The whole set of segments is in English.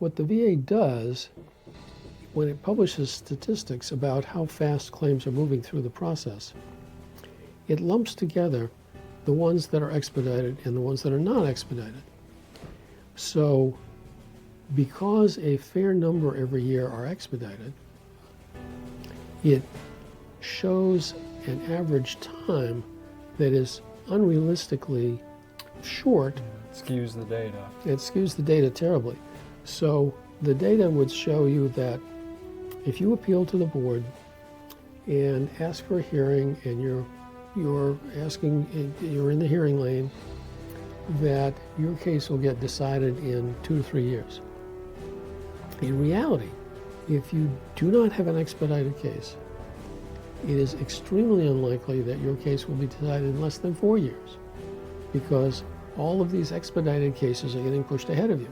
what the VA does when it publishes statistics about how fast claims are moving through the process, it lumps together the ones that are expedited and the ones that are not expedited. So because a fair number every year are expedited, it shows an average time that is unrealistically short. It skews the data. It skews the data terribly. So the data would show you that if you appeal to the board and ask for a hearing and you're in the hearing lane, that your case will get decided in 2 to 3 years. In reality, if you do not have an expedited case, it is extremely unlikely that your case will be decided in less than 4 years, because all of these expedited cases are getting pushed ahead of you.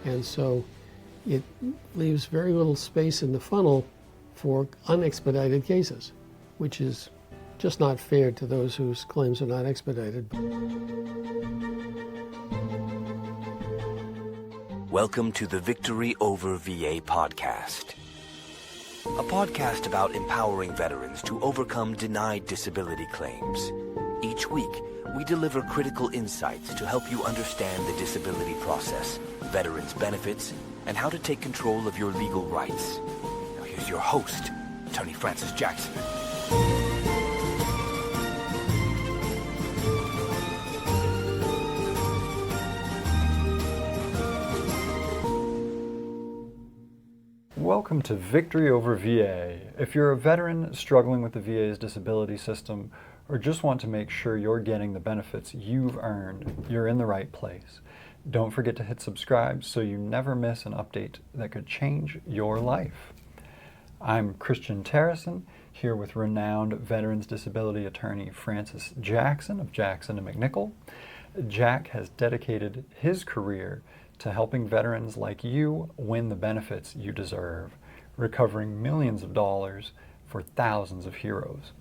And so it leaves very little space in the funnel for unexpedited cases, which is just not fair to those whose claims are not expedited. Welcome to the Victory Over VA podcast, a podcast about empowering veterans to overcome denied disability claims. Each week, we deliver critical insights to help you understand the disability process, veterans' benefits, and how to take control of your legal rights. Now here's your host, Attorney Francis Jackson. Welcome to Victory Over VA. If you're a veteran struggling with the VA's disability system, or just want to make sure you're getting the benefits you've earned, you're in the right place. Don't forget to hit subscribe so you never miss an update that could change your life. I'm Christian Terrison, here with renowned veterans disability attorney Francis Jackson of Jackson and MacNichol. Jack has dedicated his career to helping veterans like you win the benefits you deserve, recovering millions of dollars for thousands of heroes.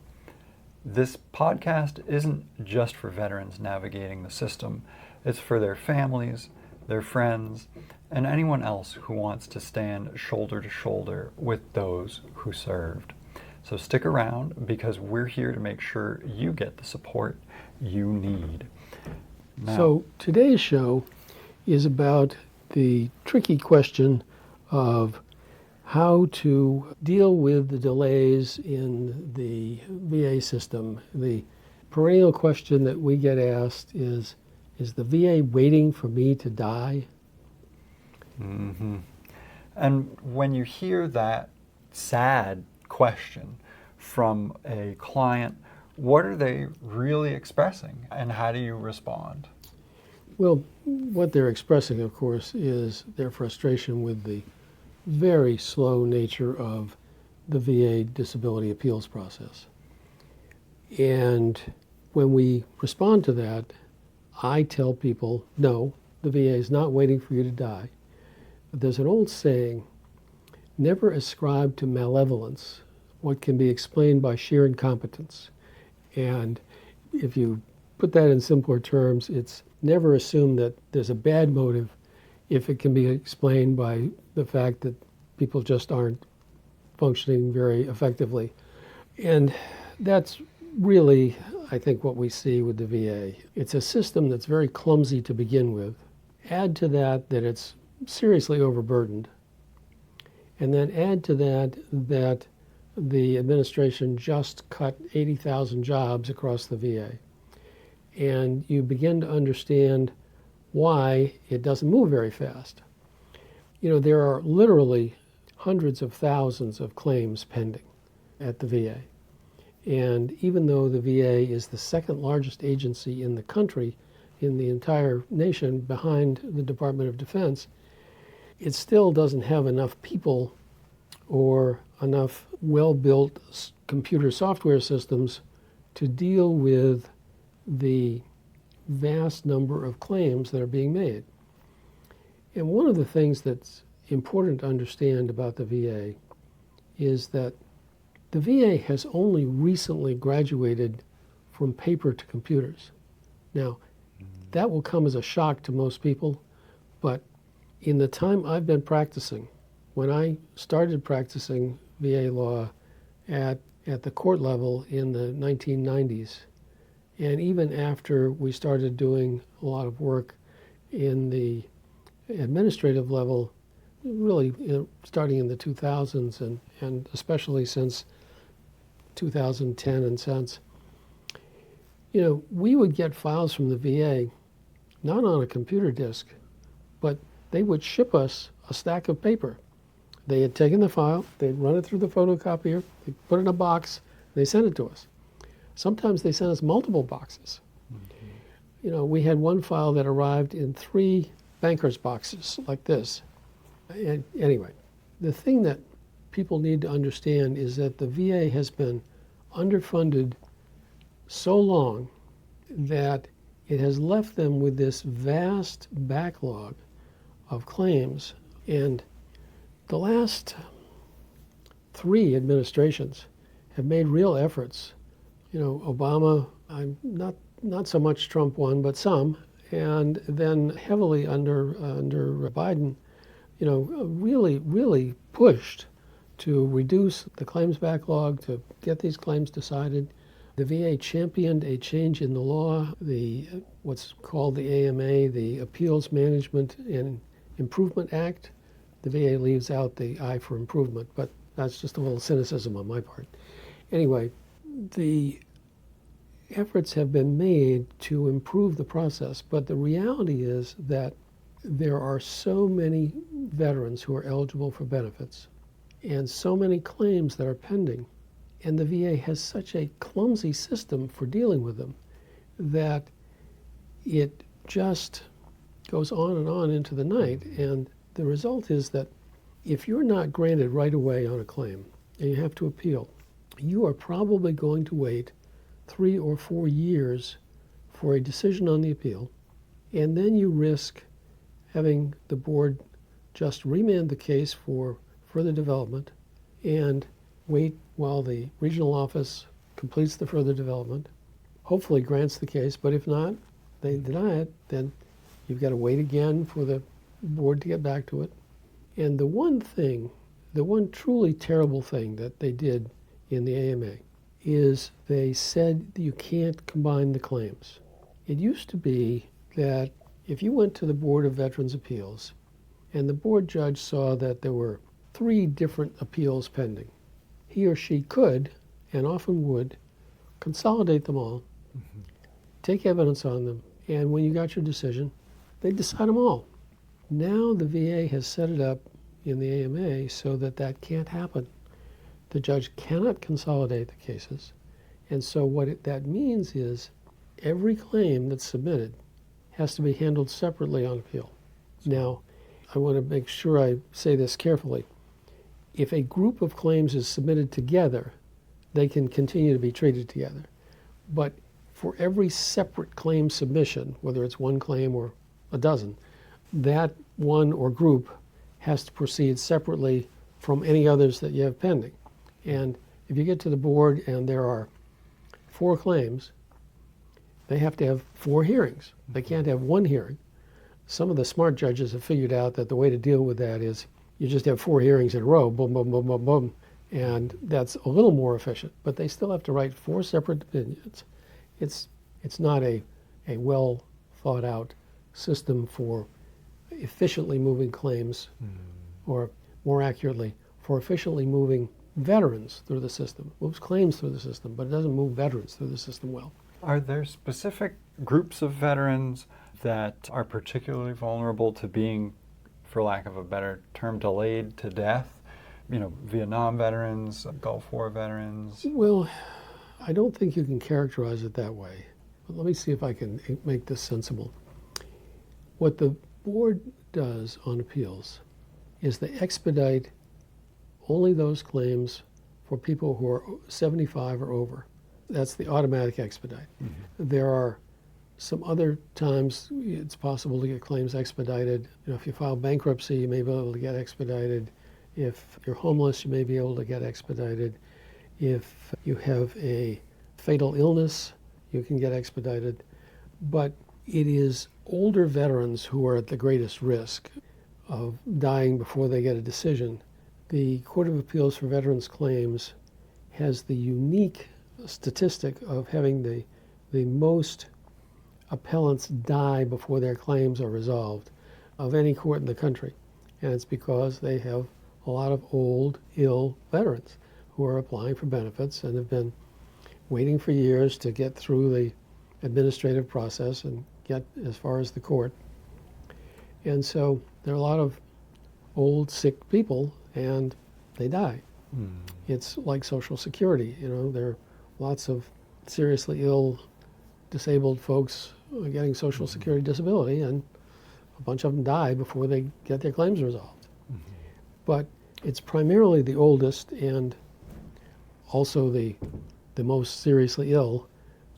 This podcast isn't just for veterans navigating the system. It's for their families, their friends, and anyone else who wants to stand shoulder to shoulder with those who served. So stick around, because we're here to make sure you get the support you need. Now, So today's show is about the tricky question of how to deal with the delays in the VA system. The perennial question that we get asked is the VA waiting for me to die? Mm-hmm. And when you hear that sad question from a client, what are they really expressing, and how do you respond? Well, what they're expressing, of course, is their frustration with the very slow nature of the VA disability appeals process. And when we respond to that, I tell people, no, the VA is not waiting for you to die. But there's an old saying, never ascribe to malevolence what can be explained by sheer incompetence. And if you put that in simpler terms, it's never assume that there's a bad motive if it can be explained by the fact that people just aren't functioning very effectively. And that's really, I think, what we see with the VA. It's a system that's very clumsy to begin with. Add to that it's seriously overburdened. And then add to that the administration just cut 80,000 jobs across the VA. And you begin to understand why it doesn't move very fast. You know, there are literally hundreds of thousands of claims pending at the VA. And even though the VA is the second largest agency in the country, in the entire nation, behind the Department of Defense, it still doesn't have enough people or enough well-built computer software systems to deal with the vast number of claims that are being made. And one of the things that's important to understand about the VA is that the VA has only recently graduated from paper to computers. Now, that will come as a shock to most people, but In the time I've been practicing, when I started practicing VA law at the court level in the 1990s, and even after we started doing a lot of work in the administrative level, really starting in the 2000s and especially since 2010 and since, we would get files from the VA, not on a computer disk, but they would ship us a stack of paper. They had taken the file, they'd run it through the photocopier, they'd put it in a box, they sent it to us. Sometimes they sent us multiple boxes. We had one file that arrived in 3 banker's boxes like this. And anyway, the thing that people need to understand is that the VA has been underfunded so long that it has left them with this vast backlog of claims. And the last 3 administrations have made real efforts. Obama, I'm not so much Trump one, but some, and then heavily under Biden, really pushed to reduce the claims backlog, to get these claims decided. The VA championed a change in the law, what's called the AMA, the Appeals Management and Improvement Act. The VA leaves out the I for improvement, but that's just a little cynicism on my part. Anyway, the efforts have been made to improve the process, but the reality is that there are so many veterans who are eligible for benefits and so many claims that are pending, and the VA has such a clumsy system for dealing with them that it just goes on into the night. And the result is that if you're not granted right away on a claim and you have to appeal, you are probably going to wait 3 or 4 years for a decision on the appeal, and then you risk having the board just remand the case for further development and wait while the regional office completes the further development, hopefully grants the case, but if not, they deny it, then you've got to wait again for the board to get back to it. And the one truly terrible thing that they did in the AMA is they said you can't combine the claims. It used to be that if you went to the Board of Veterans' Appeals and the board judge saw that there were 3 different appeals pending, he or she could, and often would, consolidate them all, take evidence on them, and when you got your decision, they'd decide them all. Now the VA has set it up in the AMA so that that can't happen. The judge cannot consolidate the cases, and so what that means is every claim that's submitted has to be handled separately on appeal. Now, I want to make sure I say this carefully. If a group of claims is submitted together, they can continue to be treated together. But for every separate claim submission, whether it's one claim or a dozen, that one or group has to proceed separately from any others that you have pending. And if you get to the board and there are 4 claims, they have to have 4 hearings. They can't have 1 hearing. Some of the smart judges have figured out that the way to deal with that is you just have 4 hearings in a row, boom, boom, boom, boom, boom, and that's a little more efficient. But they still have to write 4 separate opinions. It's not a well thought out system for efficiently moving claims, or more accurately, for efficiently moving veterans through the system. It moves claims through the system, but it doesn't move veterans through the system well. Are there specific groups of veterans that are particularly vulnerable to being, for lack of a better term, delayed to death? Vietnam veterans, Gulf War veterans? Well, I don't think you can characterize it that way. But let me see if I can make this sensible. What the board does on appeals is they expedite only those claims for people who are 75 or over. That's the automatic expedite. There are some other times it's possible to get claims expedited. If you file bankruptcy, you may be able to get expedited. If you're homeless, you may be able to get expedited. If you have a fatal illness, you can get expedited. But it is older veterans who are at the greatest risk of dying before they get a decision, the Court of Appeals for Veterans Claims has the unique statistic of having the most appellants die before their claims are resolved of any court in the country. And it's because they have a lot of old, ill veterans who are applying for benefits and have been waiting for years to get through the administrative process and get as far as the court. And so there are a lot of old, sick people, and they die. It's like Social Security. There are lots of seriously ill, disabled folks getting Social Security disability, and a bunch of them die before they get their claims resolved. But it's primarily the oldest and also the most seriously ill.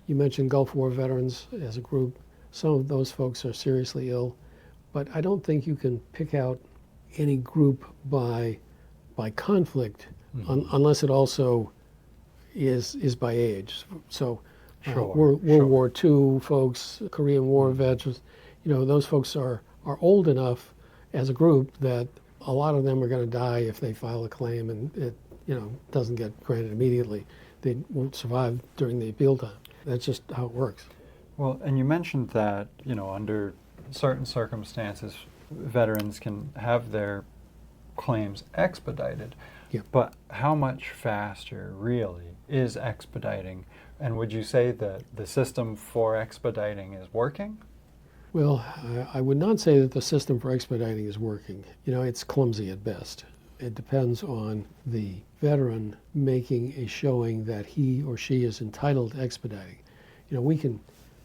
You mentioned Gulf War veterans as a group. Some of those folks are seriously ill, but I don't think you can pick out any group by conflict unless it also is by age. So World War II folks, Korean War vets, those folks are old enough as a group that a lot of them are going to die if they file a claim and it doesn't get granted immediately. They won't survive during the appeal time. That's just how it works. Well, and you mentioned that, under certain circumstances, veterans can have their claims expedited. Yeah. But how much faster really is expediting? And would you say that the system for expediting is working? Well, I would not say that the system for expediting is working. It's clumsy at best. It depends on the veteran making a showing that he or she is entitled to expediting.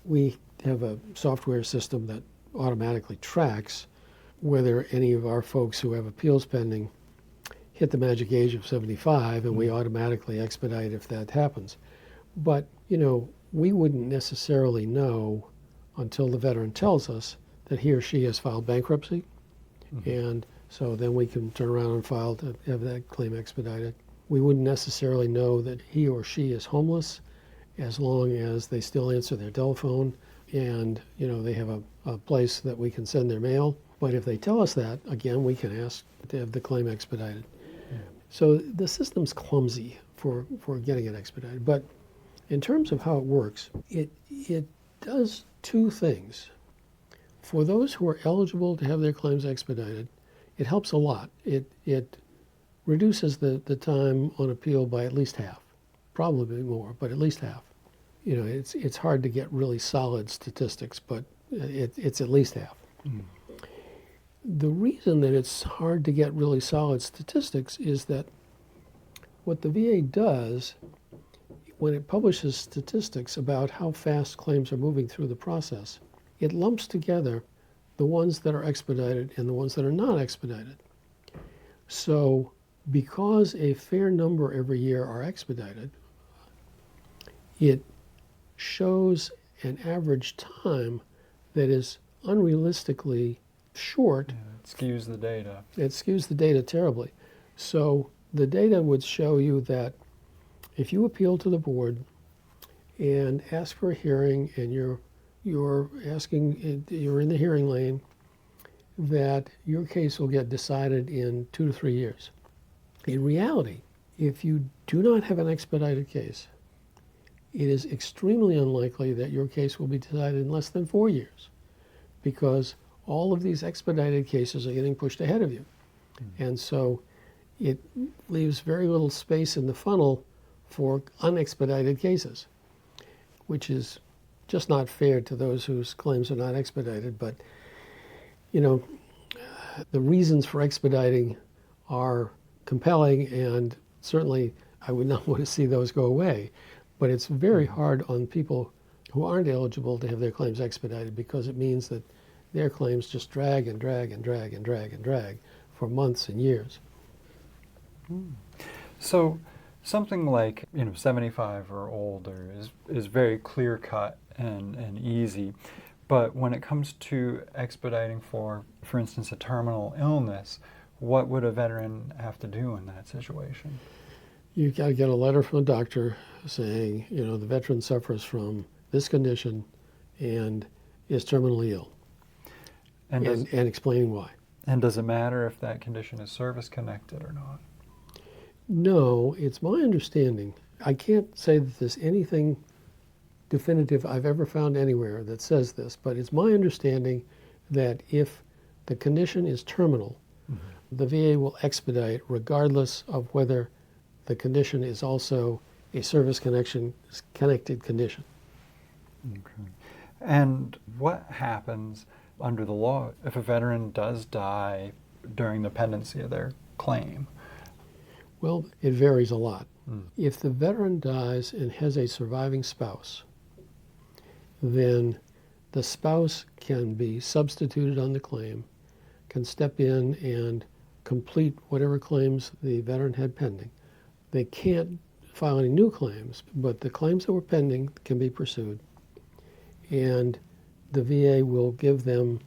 We have a software system that automatically tracks whether any of our folks who have appeals pending hit the magic age of 75, and we automatically expedite if that happens. But, we wouldn't necessarily know until the veteran tells us that he or she has filed bankruptcy, and so then we can turn around and file to have that claim expedited. We wouldn't necessarily know that he or she is homeless as long as they still answer their telephone and they have a place that we can send their mail. But if they tell us that, again, we can ask to have the claim expedited. So the system's clumsy for getting it expedited. But in terms of how it works, it does two things. For those who are eligible to have their claims expedited, it helps a lot. It reduces the time on appeal by at least half, probably more, but at least half. It's hard to get really solid statistics, but it's at least half. The reason that it's hard to get really solid statistics is that what the VA does when it publishes statistics about how fast claims are moving through the process, it lumps together the ones that are expedited and the ones that are not expedited. So because a fair number every year are expedited, it shows an average time that is unrealistically short. It skews the data. It skews the data terribly. So the data would show you that if you appeal to the board and ask for a hearing and you're in the hearing lane, that your case will get decided in 2 to 3 years. In reality, if you do not have an expedited case, it is extremely unlikely that your case will be decided in less than 4 years, because all of these expedited cases are getting pushed ahead of you. And so it leaves very little space in the funnel for unexpedited cases, which is just not fair to those whose claims are not expedited. But, the reasons for expediting are compelling, and certainly I would not want to see those go away. But it's very hard on people who aren't eligible to have their claims expedited, because it means that their claims just drag and drag and drag and drag and drag for months and years. So something like 75 or older is very clear cut and easy, but when it comes to expediting for instance, a terminal illness, what would a veteran have to do in that situation? You've got to get a letter from a doctor saying, the veteran suffers from this condition and is terminally ill, and explaining why. And does it matter if that condition is service-connected or not? No, it's my understanding. I can't say that there's anything definitive I've ever found anywhere that says this, but it's my understanding that if the condition is terminal, the VA will expedite regardless of whether the condition is also a service-connected condition. Okay. And what happens under the law if a veteran does die during the pendency of their claim? Well, it varies a lot. If the veteran dies and has a surviving spouse, then the spouse can be substituted on the claim, can step in and complete whatever claims the veteran had pending. They can't file any new claims, but the claims that were pending can be pursued. And the VA will give them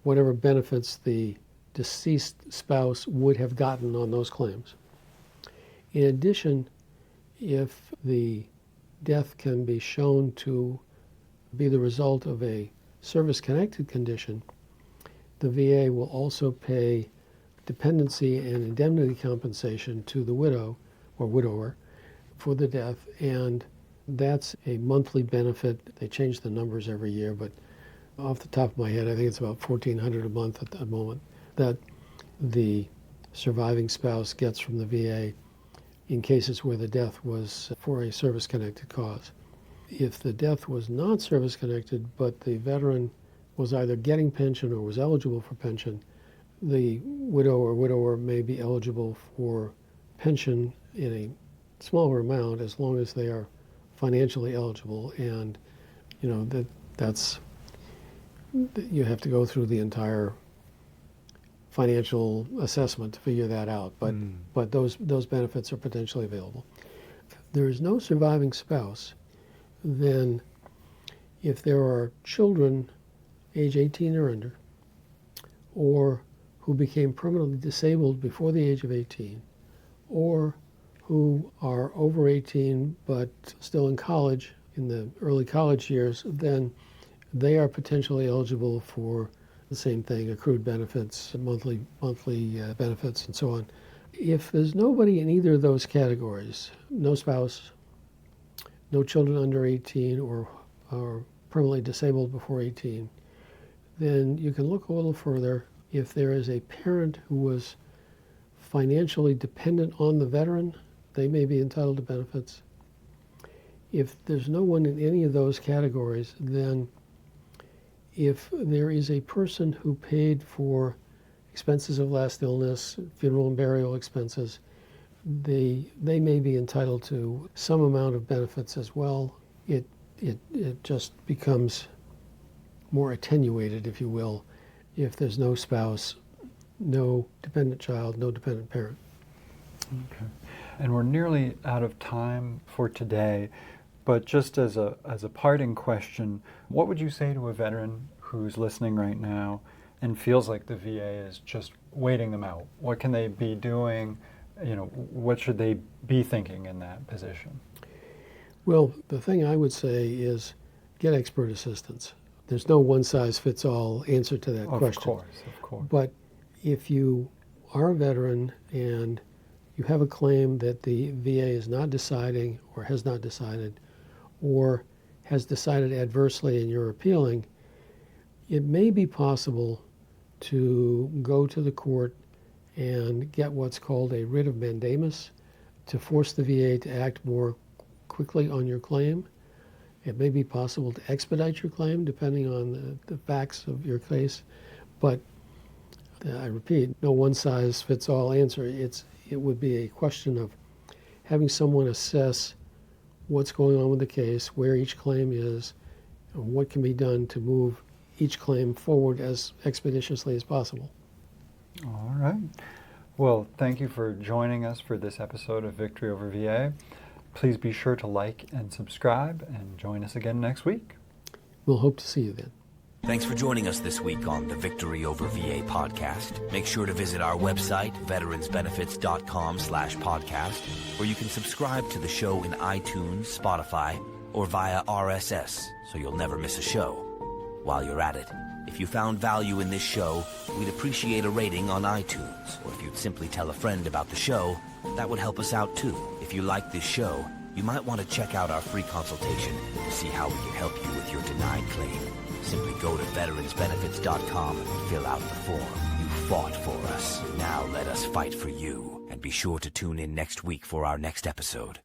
whatever benefits the deceased spouse would have gotten on those claims. In addition, if the death can be shown to be the result of a service-connected condition, the VA will also pay dependency and indemnity compensation to the widow or widower for the death, and that's a monthly benefit. They change the numbers every year, but off the top of my head, I think it's about $1,400 a month at the moment that the surviving spouse gets from the VA in cases where the death was for a service-connected cause. If the death was not service-connected, but the veteran was either getting pension or was eligible for pension, the widow or widower may be eligible for pension in a smaller amount as long as they are financially eligible. And that's you have to go through the entire financial assessment to figure that out, but those benefits are potentially available. If there is no surviving spouse, then if there are children age 18 or under, or who became permanently disabled before the age of 18, or who are over 18 but still in college, in the early college years, then they are potentially eligible for the same thing, accrued benefits, monthly benefits, and so on. If there's nobody in either of those categories, no spouse, no children under 18 or permanently disabled before 18, then you can look a little further. If there is a parent who was financially dependent on the veteran, they may be entitled to benefits. If there's no one in any of those categories, then if there is a person who paid for expenses of last illness, funeral and burial expenses, they may be entitled to some amount of benefits as well. It just becomes more attenuated, if you will, if there's no spouse, no dependent child, no dependent parent. Okay. And we're nearly out of time for today, but just as a parting question, what would you say to a veteran who's listening right now and feels like the VA is just waiting them out? What can they be doing? What should they be thinking in that position? Well, the thing I would say is get expert assistance. There's no one-size-fits-all answer to that question. Of course. But if you are a veteran and you have a claim that the VA is not deciding or has not decided or has decided adversely and you're appealing, it may be possible to go to the court and get what's called a writ of mandamus to force the VA to act more quickly on your claim. It may be possible to expedite your claim depending on the facts of your case, but I repeat, no one-size-fits-all answer. It would be a question of having someone assess what's going on with the case, where each claim is, and what can be done to move each claim forward as expeditiously as possible. All right. Well, thank you for joining us for this episode of Victory Over VA. Please be sure to like and subscribe and join us again next week. We'll hope to see you then. Thanks for joining us this week on the Victory Over VA podcast. Make sure to visit our website, veteransbenefits.com/podcast, where you can subscribe to the show in iTunes, Spotify, or via RSS, so you'll never miss a show. While you're at it, if If you found value in this show, we'd appreciate a rating on iTunes. Or if you'd simply tell a friend about the show, that would help us out too. If you like this show, you might want to check out our free consultation to see how we can help you with your denied claim. Simply go to veteransbenefits.com and fill out the form. You fought for us. Now let us fight for you. And be sure to tune in next week for our next episode.